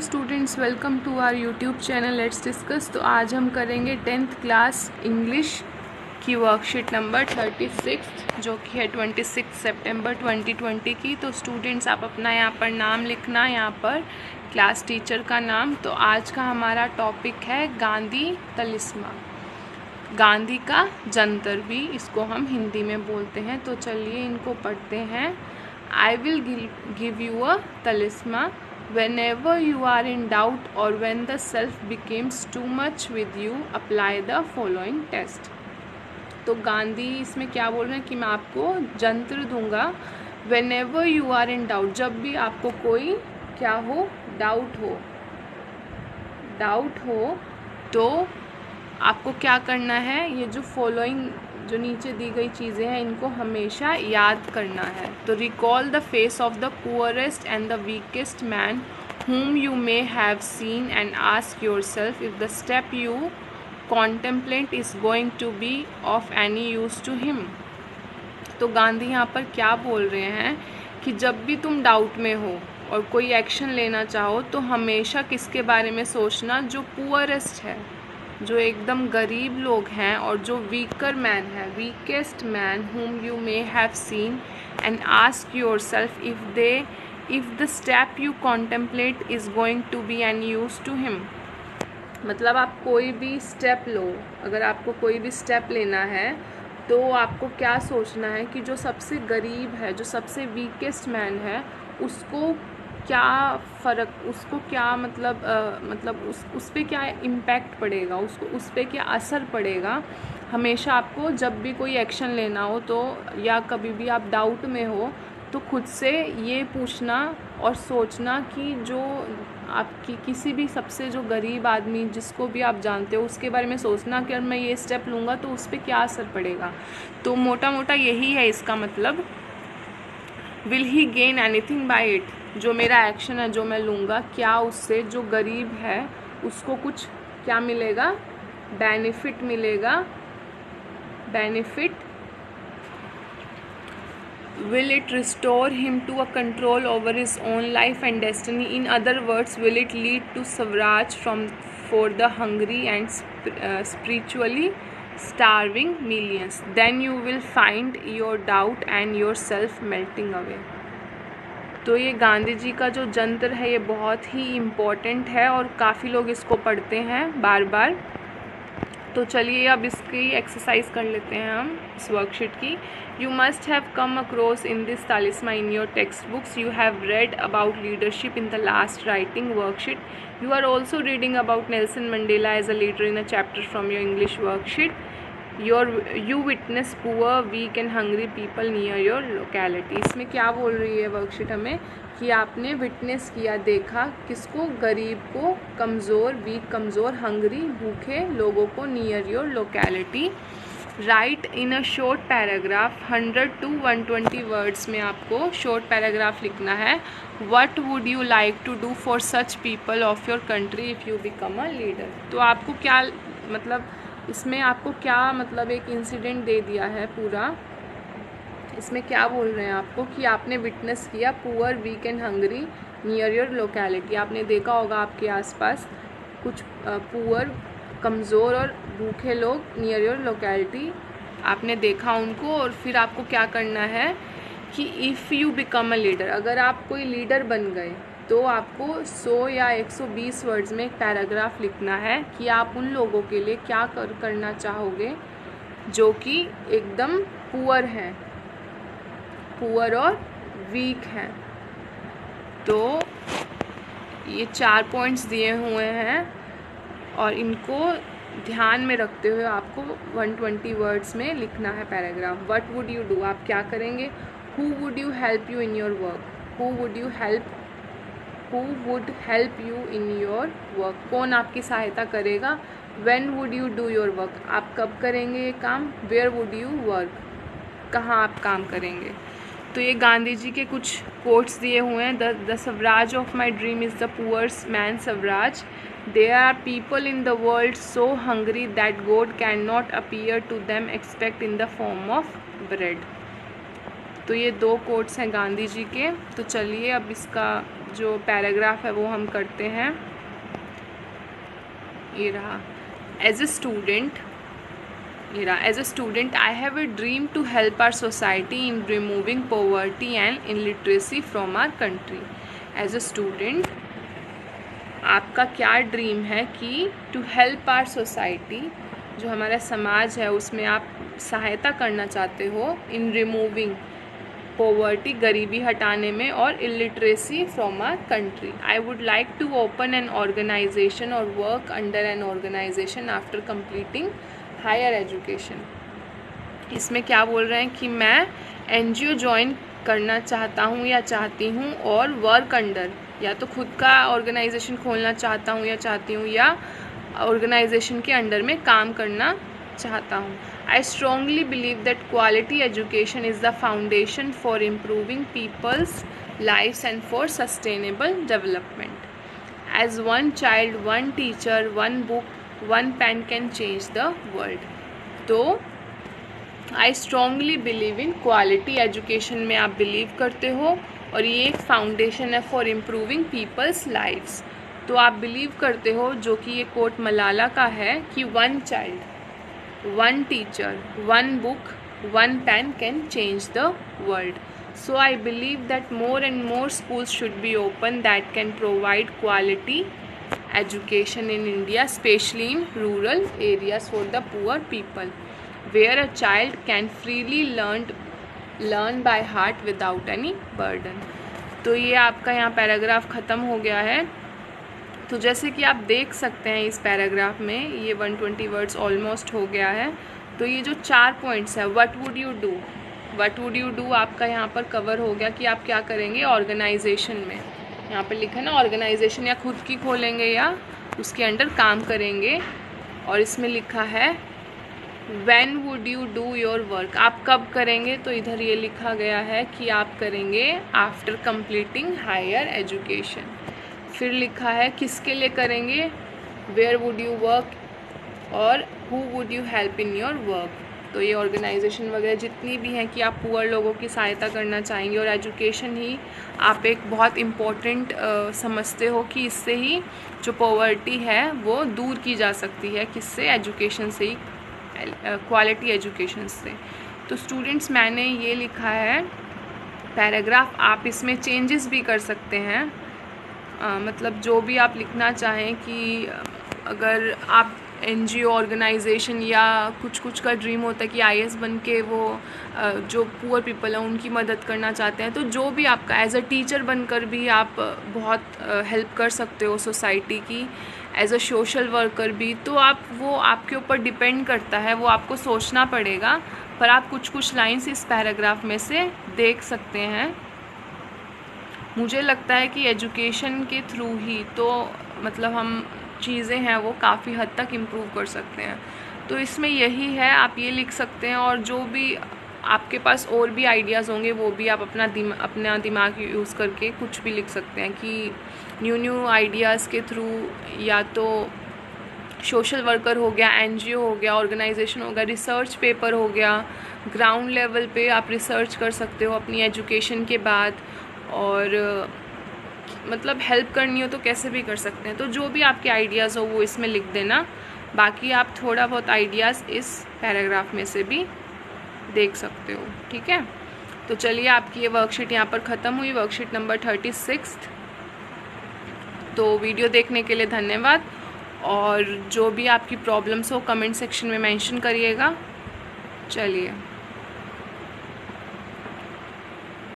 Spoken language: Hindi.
Students, welcome to our YouTube channel let's discuss. तो आज हम करेंगे 10th क्लास इंग्लिश की वर्कशीट नंबर 36 जो कि है 26 सितंबर 2020 की। तो स्टूडेंट्स आप अपना यहाँ पर नाम लिखना, यहाँ पर क्लास टीचर का नाम। तो आज का हमारा टॉपिक है गांधी तलिस्मा, गांधी का जंतर भी इसको हम हिंदी में बोलते हैं। तो चलिए इनको पढ़ते हैं। I will give you a talisman whenever you are in doubt or when the self becomes too much with you, apply the following test। तो गांधी इसमें क्या बोल रहे हैं कि मैं आपको जंत्र दूंगा whenever you are in doubt, जब भी आपको कोई क्या हो, डाउट हो तो आपको क्या करना है, ये जो फॉलोइंग जो नीचे दी गई चीज़ें हैं इनको हमेशा याद करना है। तो recall the face of the poorest and the weakest man whom you may have seen and ask yourself if the step you contemplate is going to be of any use to him। तो गांधी यहाँ पर क्या बोल रहे हैं कि जब भी तुम डाउट में हो और कोई एक्शन लेना चाहो तो हमेशा किसके बारे में सोचना, जो पुअरेस्ट है, जो एकदम गरीब लोग हैं, और जो वीकर मैन है, weakest man whom you may have seen and ask yourself if the step you contemplate is going to be any use to him। मतलब आप कोई भी स्टेप लो, अगर आपको कोई भी स्टेप लेना है तो आपको क्या सोचना है कि जो सबसे गरीब है, जो सबसे वीकेस्ट मैन है, उसको क्या फ़र्क, उसको क्या मतलब उस पर क्या इम्पैक्ट पड़ेगा, उसको उस पर क्या असर पड़ेगा। हमेशा आपको जब भी कोई एक्शन लेना हो तो, या कभी भी आप डाउट में हो, तो खुद से ये पूछना और सोचना कि जो आपकी किसी भी सबसे जो गरीब आदमी जिसको भी आप जानते हो उसके बारे में सोचना कि अगर मैं ये स्टेप लूँगा तो उस पर क्या असर पड़ेगा। तो मोटा मोटा यही है इसका मतलब। Will he gain anything bye it, जो मेरा एक्शन है, जो मैं लूँगा, क्या उससे जो गरीब है उसको कुछ क्या मिलेगा, बेनिफिट मिलेगा, benefit. Will it restore him to a control over his own life and destiny? In other words, will it lead to Swaraj for the hungry and spiritually starving millions? Then you will find your doubt and yourself melting away। तो ये गांधी जी का जो जंतर है ये बहुत ही इम्पोर्टेंट है और काफ़ी लोग इसको पढ़ते हैं बार बार। तो चलिए अब इसकी एक्सरसाइज कर लेते हैं हम इस वर्कशीट की। You must have come across in this talisman in your textbooks. You have read about leadership in the last writing worksheet. You are also reading about Nelson Mandela as a leader in a chapter from your English worksheet. You witness poor, weak and hungry people near your locality. इसमें क्या बोल रही है वर्कशीट हमें कि आपने विटनेस किया, देखा, किसको, गरीब को, कमज़ोर, वीक कमज़ोर, हंग्री भूखे लोगों को, near your locality. Write in a short paragraph 100 to 120 words में आपको शॉर्ट पैराग्राफ लिखना है। What would you like to do for such people of your country if you become a leader. तो आपको क्या मतलब, इसमें आपको क्या मतलब एक इंसिडेंट दे दिया है पूरा। इसमें क्या बोल रहे हैं आपको कि आपने विटनेस किया poor, weak and hungry near your locality. आपने देखा होगा आपके आसपास कुछ पुअर, कमज़ोर और भूखे लोग नियर योर लोकेलिटी, आपने देखा उनको। और फिर आपको क्या करना है कि if you become a leader, अगर आप कोई लीडर बन गए तो आपको 100 या 120 वर्ड्स में एक पैराग्राफ लिखना है कि आप उन लोगों के लिए क्या करना चाहोगे जो कि एकदम पुअर हैं, पुअर और वीक हैं। तो ये 4 पॉइंट्स दिए हुए हैं और इनको ध्यान में रखते हुए आपको 120 वर्ड्स में लिखना है paragraph. What would you do, आप क्या करेंगे। Who would you help you in your work, who would help you in your work, कौन आपकी सहायता करेगा। When would you do your work, आप कब करेंगे ये काम। वेयर वुड यू वर्क, कहाँ आप काम करेंगे। तो ये गांधी जी के कुछ कोट्स दिए हुए हैं। The swaraj of my dream is the poor's man swaraj. There are people in the world so hungry that God can not appear to them expect in the form of bread. तो ये 2 कोट्स हैं गांधी जी के। तो चलिए अब इसका जो पैराग्राफ है वो हम करते हैं। ये रहा, as a student I have a dream to help our society in removing poverty and illiteracy from our country। As a student आपका क्या ड्रीम है कि टू हेल्प आवर सोसाइटी, जो हमारा समाज है उसमें आप सहायता करना चाहते हो इन रिमूविंग पॉवर्टी, गरीबी हटाने में, और illiteracy from our country. I would like to open an organisation और work under an organisation after completing higher education. इसमें क्या बोल रहे हैं कि मैं एनजीओ ज्वाइन करना चाहता हूँ या चाहती हूँ, और वर्क अंडर, या तो खुद का ऑर्गेनाइजेशन खोलना चाहता हूँ या चाहती हूँ, या ऑर्गेनाइजेशन के अंडर में काम करना चाहता हूँ। I strongly believe that quality education is the foundation for improving people's lives and for sustainable development. As one child, one teacher, one book, one pen can change the world. तो I strongly believe in quality education में आप बिलीव करते हो, और ये एक फाउंडेशन है फॉर इम्प्रूविंग पीपल्स लाइव्स। तो आप बिलीव करते हो, जो कि ये कोट मलाला का है कि one child, one teacher, one book, one pen can change the world. So I believe that more and more schools should be open that can provide quality education in India, especially in rural areas for the poor people, where a child can freely learn by heart without any burden। तो ये आपका यहाँ पैराग्राफ ख़त्म हो गया है। तो जैसे कि आप देख सकते हैं इस पैराग्राफ में ये 120 वर्ड्स ऑलमोस्ट हो गया है। तो ये जो 4 पॉइंट्स है, व्हाट वुड यू डू आपका यहाँ पर कवर हो गया कि आप क्या करेंगे ऑर्गेनाइजेशन में। यहाँ पर लिखा है ना, ऑर्गेनाइजेशन या खुद की खोलेंगे या उसके अंडर काम करेंगे। और इसमें लिखा है when would you do your work, आप कब करेंगे। तो इधर ये लिखा गया है कि आप करेंगे आफ्टर कंप्लीटिंग हायर एजुकेशन। फिर लिखा है किसके लिए करेंगे, वेयर वुड यू वर्क, और who would you help in your work. तो ये ऑर्गेनाइजेशन वगैरह जितनी भी हैं कि आप पुअर लोगों की सहायता करना चाहेंगे, और एजुकेशन ही आप एक बहुत इम्पोर्टेंट समझते हो कि इससे ही जो पॉवर्टी है वो दूर की जा सकती है, किससे, एजुकेशन से ही, क्वालिटी एजुकेशन से। तो स्टूडेंट्स मैंने ये लिखा है पैराग्राफ, आप इसमें चेंजेस भी कर सकते हैं। मतलब जो भी आप लिखना चाहें कि अगर आप एनजीओ ऑर्गेनाइजेशन या कुछ का ड्रीम होता है कि आईएएस बन के वो जो पुअर पीपल हैं उनकी मदद करना चाहते हैं, तो जो भी आपका, एज अ टीचर बनकर भी आप बहुत हेल्प कर सकते हो सोसाइटी की, एज अ सोशल वर्कर भी। तो आप, वो आपके ऊपर डिपेंड करता है, वो आपको सोचना पड़ेगा। पर आप कुछ लाइन्स इस पैराग्राफ में से देख सकते हैं। मुझे लगता है कि एजुकेशन के थ्रू ही तो मतलब हम चीज़ें हैं वो काफ़ी हद तक इम्प्रूव कर सकते हैं। तो इसमें यही है, आप ये लिख सकते हैं। और जो भी आपके पास और भी आइडियाज़ होंगे वो भी आप अपना दिमाग यूज़ करके कुछ भी लिख सकते हैं कि न्यू आइडियाज़ के थ्रू, या तो सोशल वर्कर हो गया, एनजीओ हो गया, ऑर्गेनाइजेशन हो गया, रिसर्च पेपर हो गया, ग्राउंड लेवल पे आप रिसर्च कर सकते हो अपनी एजुकेशन के बाद। और मतलब हेल्प करनी हो तो कैसे भी कर सकते हैं। तो जो भी आपके आइडियाज़ हो वो इसमें लिख देना। बाकी आप थोड़ा बहुत आइडियाज़ इस पैराग्राफ में से भी देख सकते हो, ठीक है। तो चलिए, आपकी ये वर्कशीट यहाँ पर ख़त्म हुई, वर्कशीट नंबर 36। तो वीडियो देखने के लिए धन्यवाद। और जो भी आपकी प्रॉब्लम्स हो कमेंट सेक्शन में मेंशन करिएगा। चलिए।